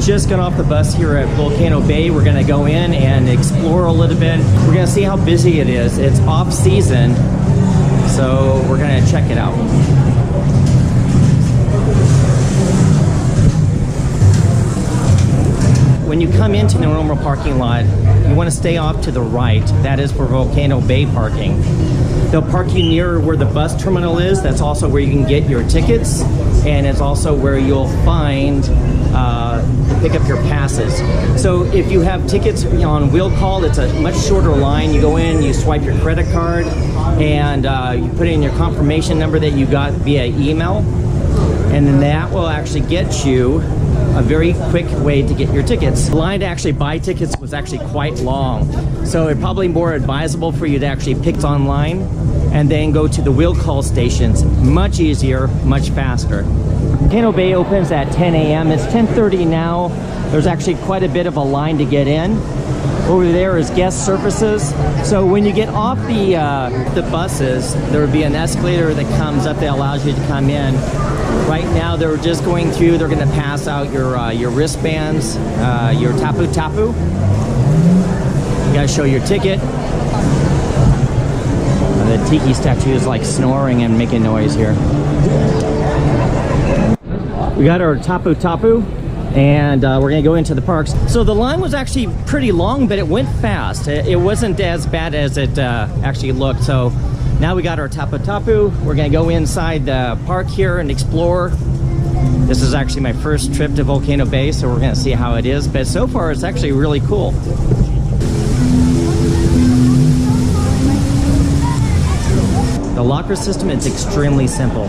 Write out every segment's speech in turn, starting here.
just got off the bus here at Volcano Bay. We're gonna go in and explore a little bit. We're gonna see how busy it is. It's off season, so we're gonna check it out. When you come into the normal parking lot, you want to stay off to the right. That is for Volcano Bay parking. They'll park you near where the bus terminal is. That's also where you can get your tickets, and it's also where you'll find to pick up your passes. So if you have tickets on wheel call, it's a much shorter line. You go in, you swipe your credit card, and you put in your confirmation number that you got via email, and then that will actually get you a very quick way to get your tickets. The line to actually buy tickets was actually quite long, so it's probably more advisable for you to actually pick online and then go to the wheel call stations. Much easier, much faster. Volcano Bay opens at 10 a.m. It's 10:30 now. There's actually quite a bit of a line to get in. Over there is guest services. So when you get off the buses, there will be an escalator that comes up that allows you to come in. Right now they're just going through, they're going to pass out your wristbands, your Tapu Tapu. You got to show your ticket. The tiki statue is like snoring and making noise here. We got our Tapu Tapu, and we're gonna go into the parks. So the line was actually pretty long, but it went fast. It wasn't as bad as it actually looked. So now we got our Tapu Tapu. We're gonna go inside the park here and explore. This is actually my first trip to Volcano Bay, so we're gonna see how it is. But so far, it's actually really cool. The locker system is extremely simple.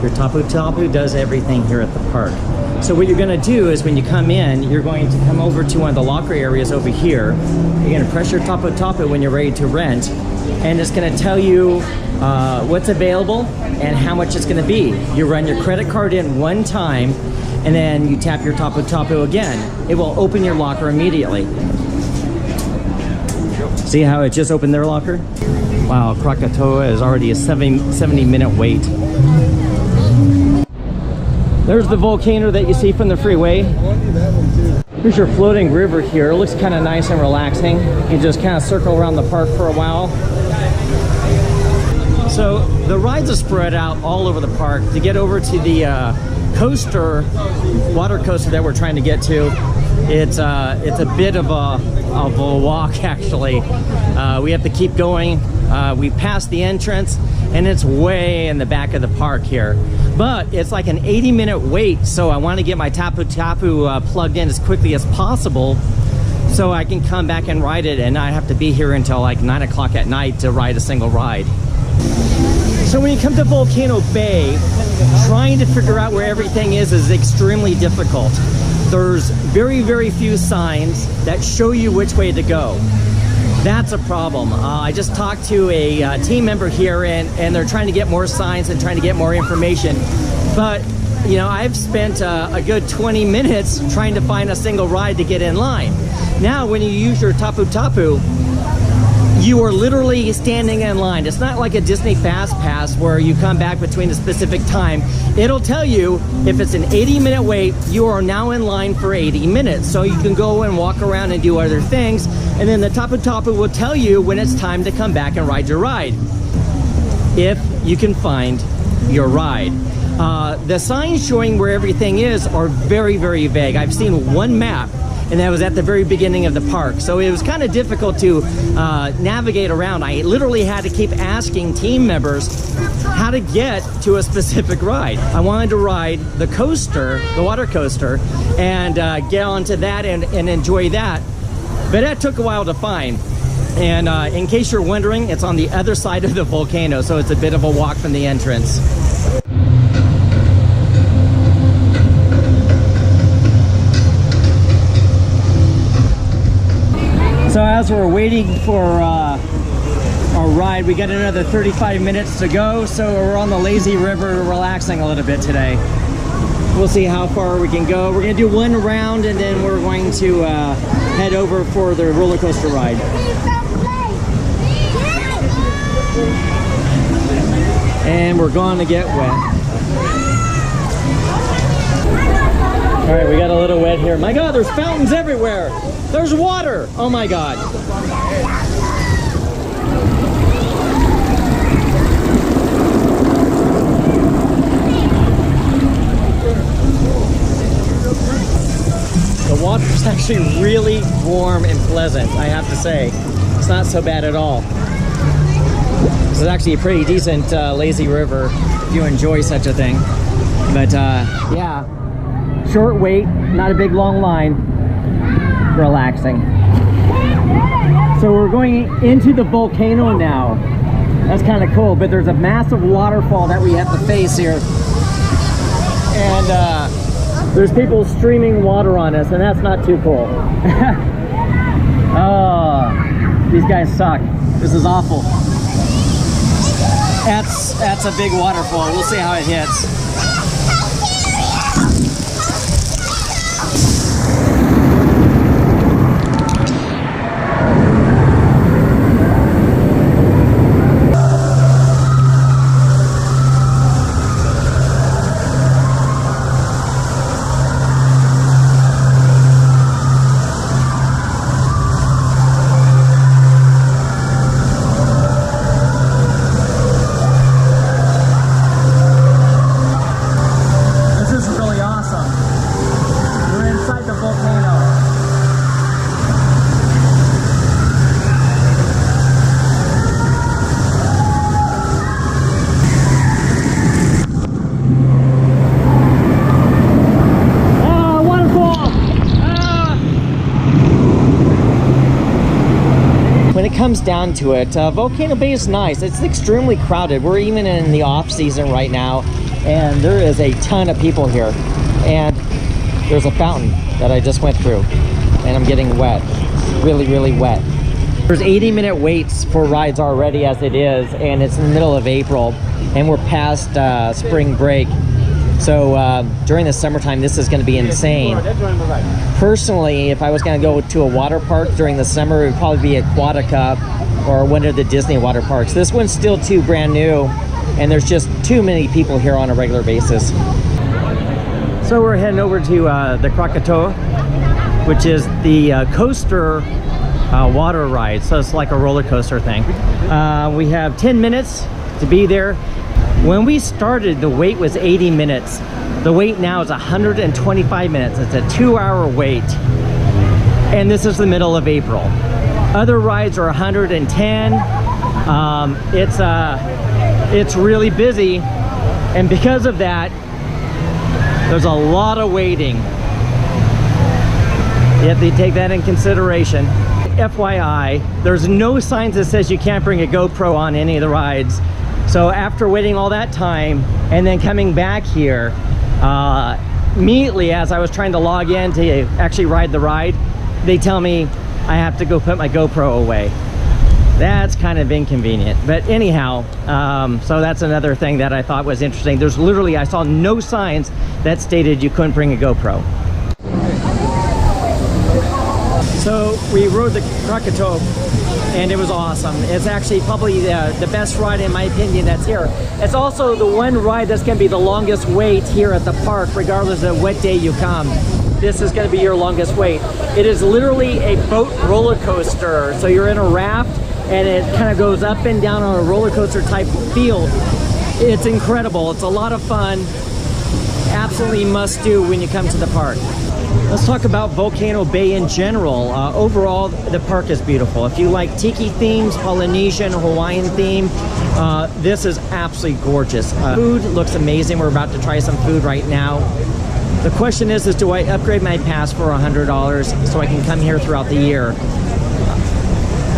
Your Tapu Tapu does everything here at the park. So what you're gonna do is when you come in, you're going to come over to one of the locker areas over here. You're gonna press your Tapu Tapu when you're ready to rent, and it's gonna tell you what's available and how much it's gonna be. You run your credit card in one time, and then you tap your Tapu Tapu again. It will open your locker immediately. See how it just opened their locker? Wow, Krakatau is already a 70-minute wait. There's the volcano that you see from the freeway. Here's your floating river here. It looks kind of nice and relaxing. You just kind of circle around the park for a while. So the rides are spread out all over the park. To get over to the water coaster that we're trying to get to, it's a bit of a walk actually. We have to keep going. We passed the entrance, and it's way in the back of the park here. But it's like an 80-minute wait, so I want to get my Tapu Tapu plugged in as quickly as possible so I can come back and ride it and not have to be here until like 9 o'clock at night to ride a single ride. So when you come to Volcano Bay, trying to figure out where everything is extremely difficult. There's very, very few signs that show you which way to go. That's a problem. I just talked to a team member here, and they're trying to get more signs and trying to get more information. But, you know, I've spent a good 20 minutes trying to find a single ride to get in line. Now, when you use your Tapu Tapu, you are literally standing in line. It's not like a Disney Fast Pass where you come back between a specific time. It'll tell you if it's an 80-minute wait, you are now in line for 80 minutes. So you can go and walk around and do other things. And then the Tapu Tapu will tell you when it's time to come back and ride your ride, if you can find your ride. The signs showing where everything is are very, very vague. I've seen one map, and that was at the very beginning of the park. So it was kind of difficult to navigate around. I literally had to keep asking team members how to get to a specific ride. I wanted to ride the coaster, the water coaster, and get onto that and enjoy that. But that took a while to find. And in case you're wondering, it's on the other side of the volcano, so it's a bit of a walk from the entrance. So as we're waiting for our ride, we got another 35 minutes to go, so we're on the lazy river relaxing a little bit today. We'll see how far we can go. We're gonna do one round, and then we're going to head over for the roller coaster ride. And we're going to get wet. All right, we got a little wet here. My God, there's fountains everywhere. There's water. Oh my God. The water is actually really warm and pleasant, I have to say. It's not so bad at all. This is actually a pretty decent lazy river if you enjoy such a thing. But yeah, short wait, not a big long line, relaxing. So we're going into the volcano now. That's kind of cool, but there's a massive waterfall that we have to face here. And there's people streaming water on us, and that's not too cool. Oh, these guys suck. This is awful. That's a big waterfall. We'll see how it hits. Comes down to it, Volcano Bay is nice. It's extremely crowded. We're even in the off season right now, and there is a ton of people here. And there's a fountain that I just went through, and I'm getting wet, really wet. There's 80-minute waits for rides already as it is, and it's in the middle of April, and we're past spring break. So during the summertime, this is going to be insane. Personally, if I was going to go to a water park during the summer, it would probably be Aquatica or one of the Disney water parks. This one's still too brand new, and there's just too many people here on a regular basis. So we're heading over to the Krakatau, which is the coaster water ride. So it's like a roller coaster thing. We have 10 minutes to be there. When we started, the wait was 80 minutes. The wait now is 125 minutes. It's a 2-hour wait. And this is the middle of April. Other rides are 110. It's really busy. And because of that, there's a lot of waiting. You have to take that in consideration. FYI, there's no signs that says you can't bring a GoPro on any of the rides. So after waiting all that time and then coming back here, immediately as I was trying to log in to actually ride the ride, they tell me I have to go put my GoPro away. That's kind of inconvenient. But anyhow, so that's another thing that I thought was interesting. There's literally, I saw no signs that stated you couldn't bring a GoPro. So we rode the Krakatau, and it was awesome. It's actually probably the best ride in my opinion that's here. It's also the one ride that's going to be the longest wait here at the park, regardless of what day you come. This is going to be your longest wait. It is literally a boat roller coaster. So you're in a raft, and it kind of goes up and down on a roller coaster type feel. It's incredible. It's a lot of fun. Absolutely must do when you come to the park. Let's talk about Volcano Bay in general. Overall, the park is beautiful. If you like tiki themes, Polynesian, Hawaiian theme, this is absolutely gorgeous. Food looks amazing. We're about to try some food right now. The question is do I upgrade my pass for $100 so I can come here throughout the year?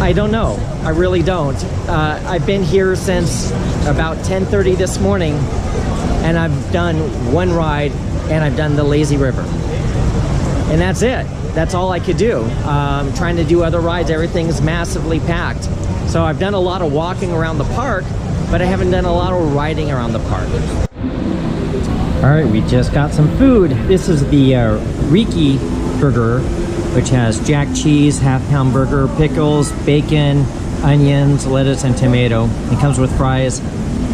I don't know. I really don't. I've been here since about 10:30 this morning, and I've done one ride, and I've done the lazy river. And that's it. That's all I could do. Trying to do other rides, everything's massively packed. So I've done a lot of walking around the park, but I haven't done a lot of riding around the park. All right, we just got some food. This is the Riki burger, which has jack cheese, half-pound burger, pickles, bacon, onions, lettuce, and tomato. It comes with fries,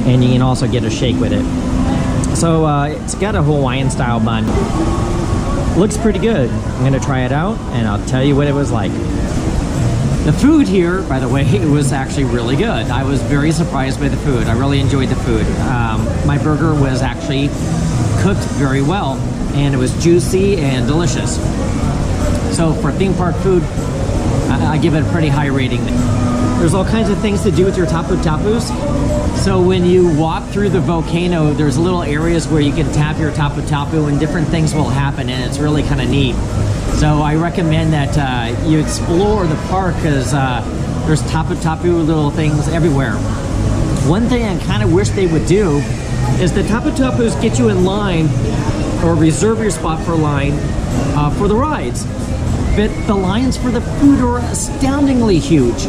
and you can also get a shake with it. So it's got a Hawaiian-style bun. Looks pretty good. I'm gonna try it out and I'll tell you what it was like. The food here, by the way, it was actually really good. I was very surprised by the food. I really enjoyed the food. My burger was actually cooked very well, and it was juicy and delicious. So for theme park food, I give it a pretty high rating. There's all kinds of things to do with your Tapu Tapus. So when you walk through the volcano, there's little areas where you can tap your Tapu Tapu and different things will happen, and it's really kind of neat. So I recommend that you explore the park because there's Tapu Tapu little things everywhere. One thing I kind of wish they would do is the Tapu Tapus get you in line or reserve your spot for line for the rides. But the lines for the food are astoundingly huge.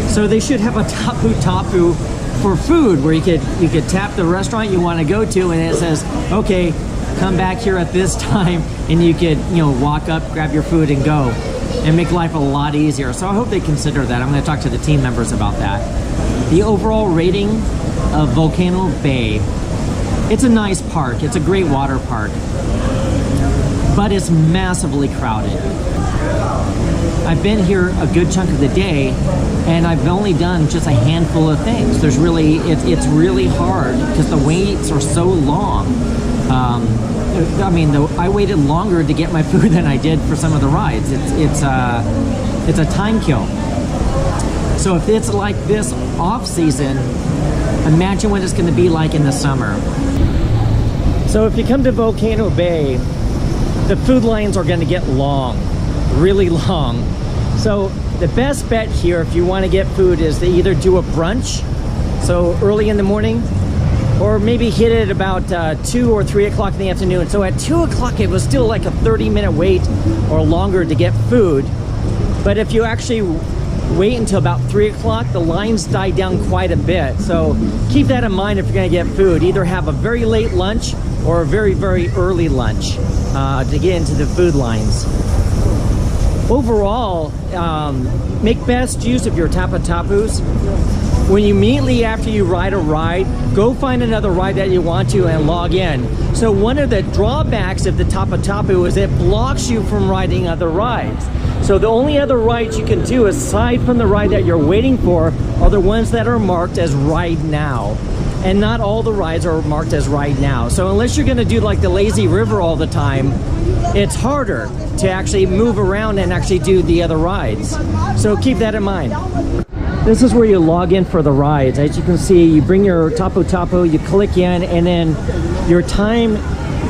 So they should have a Tapu Tapu for food where you could tap the restaurant you want to go to and it says, okay, come back here at this time, and you could, you know, walk up, grab your food and go, and make life a lot easier. So I hope they consider that. I'm going to talk to the team members about that. The overall rating of Volcano Bay, it's a nice park. It's a great water park, but it's massively crowded. I've been here a good chunk of the day, and I've only done just a handful of things. There's really, it's really hard because the waits are so long. I mean, I waited longer to get my food than I did for some of the rides. It's a time kill. So if it's like this off season, imagine what it's going to be like in the summer. So if you come to Volcano Bay, the food lines are going to get long, really long. So the best bet here, if you want to get food, is to either do a brunch, so early in the morning, or maybe hit it about 2 or 3 o'clock in the afternoon. So at 2 o'clock, it was still like a 30-minute wait or longer to get food. But if you actually wait until about 3 o'clock, the lines die down quite a bit. So keep that in mind if you're gonna get food. Either have a very late lunch or a very, very early lunch to get into the food lines. Overall, make best use of your Tapu Tapus. When you immediately after you ride a ride, go find another ride that you want to and log in. So one of the drawbacks of the Tapu Tapu is it blocks you from riding other rides. So the only other rides you can do aside from the ride that you're waiting for are the ones that are marked as ride now. And not all the rides are marked as ride now. So unless you're gonna do like the lazy river all the time, it's harder to actually move around and actually do the other rides. So keep that in mind. This is where you log in for the rides. As you can see, you bring your Tapu Tapu, you click in, and then your time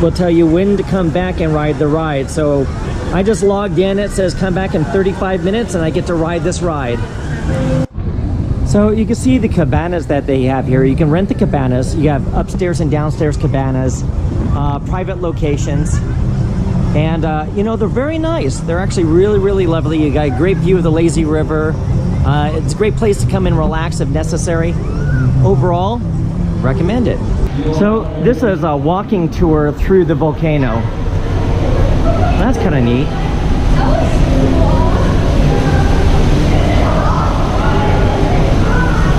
will tell you when to come back and ride the ride. So I just logged in, it says come back in 35 minutes and I get to ride this ride. So you can see the cabanas that they have here. You can rent the cabanas. You have upstairs and downstairs cabanas, private locations. And you know, they're very nice. They're actually really, really lovely. You got a great view of the lazy river. It's a great place to come and relax if necessary. Overall, recommend it. So this is a walking tour through the volcano. That's kind of neat.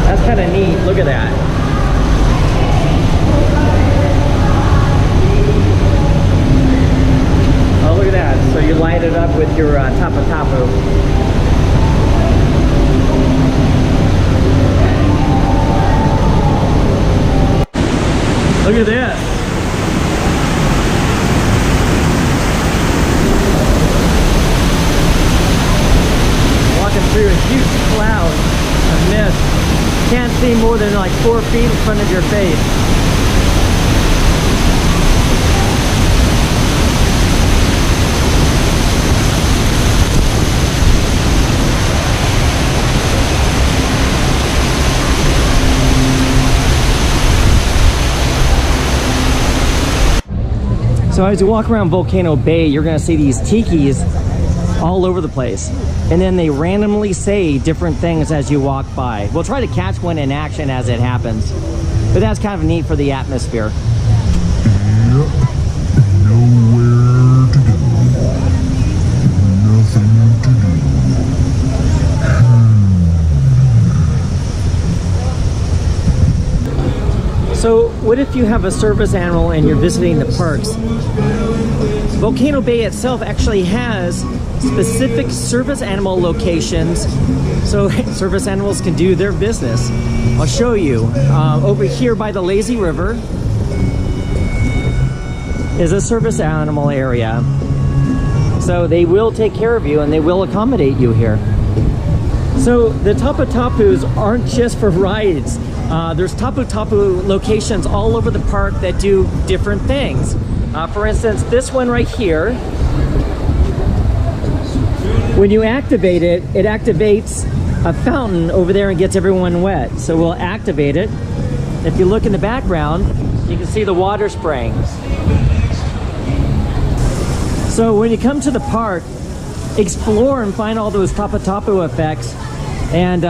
That's kind of neat. Look at that. Oh, look at that. So you light it up with your Tapu Tapu. Look at this. Walking through a huge cloud of mist. Can't see more than like 4 feet in front of your face. So as you walk around Volcano Bay, you're gonna see these tikis all over the place. And then they randomly say different things as you walk by. We'll try to catch one in action as it happens. But that's kind of neat for the atmosphere. Yep. Nowhere to go. Nothing to do. So what if you have a service animal and you're visiting the parks Volcano Bay itself actually has specific service animal locations so service animals can do their business. I'll show you. Over here by the lazy river is a service animal area. So they will take care of you and they will accommodate you here. So the Tapu Tapus aren't just for rides. There's Tapu Tapu locations all over the park that do different things. For instance, this one right here, when you activate it, it activates a fountain over there and gets everyone wet. So we'll activate it. If you look in the background, you can see the water spraying. So when you come to the park, explore and find all those Tapu Tapu effects and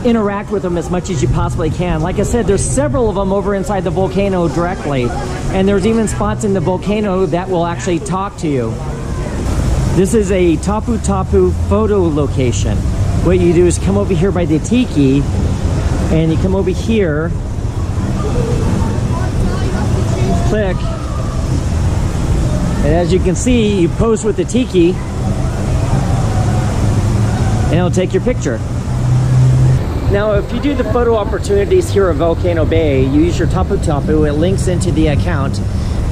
interact with them as much as you possibly can. Like I said, there's several of them over inside the volcano directly, and there's even spots in the volcano that will actually talk to you. This is a Tapu Tapu photo location. What you do is come over here by the tiki, and you come over here, click, and as you can see, you pose with the tiki, and it'll take your picture. Now, if you do the photo opportunities here at Volcano Bay, you use your Tapu Tapu, it links into the account.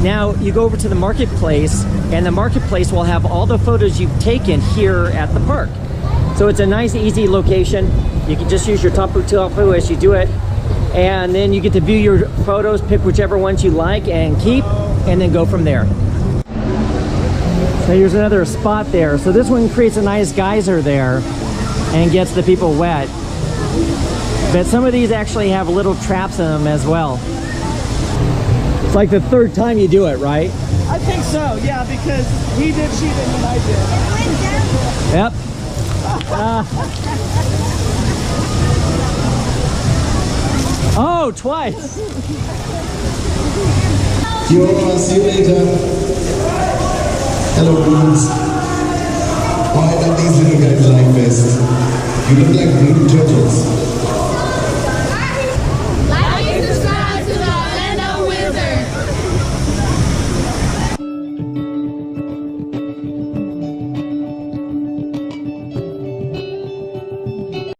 Now, you go over to the marketplace, and the marketplace will have all the photos you've taken here at the park. So it's a nice, easy location. You can just use your Tapu Tapu as you do it, and then you get to view your photos, pick whichever ones you like and keep, and then go from there. So here's another spot there. So this one creates a nice geyser there and gets the people wet. But some of these actually have little traps in them as well. It's like the third time you do it, right? I think so, yeah, because he did cheat and I did. Yep. Oh, twice. Yo, see you later. Hello, dudes. Why are these little guys like this? You look like blue turtles.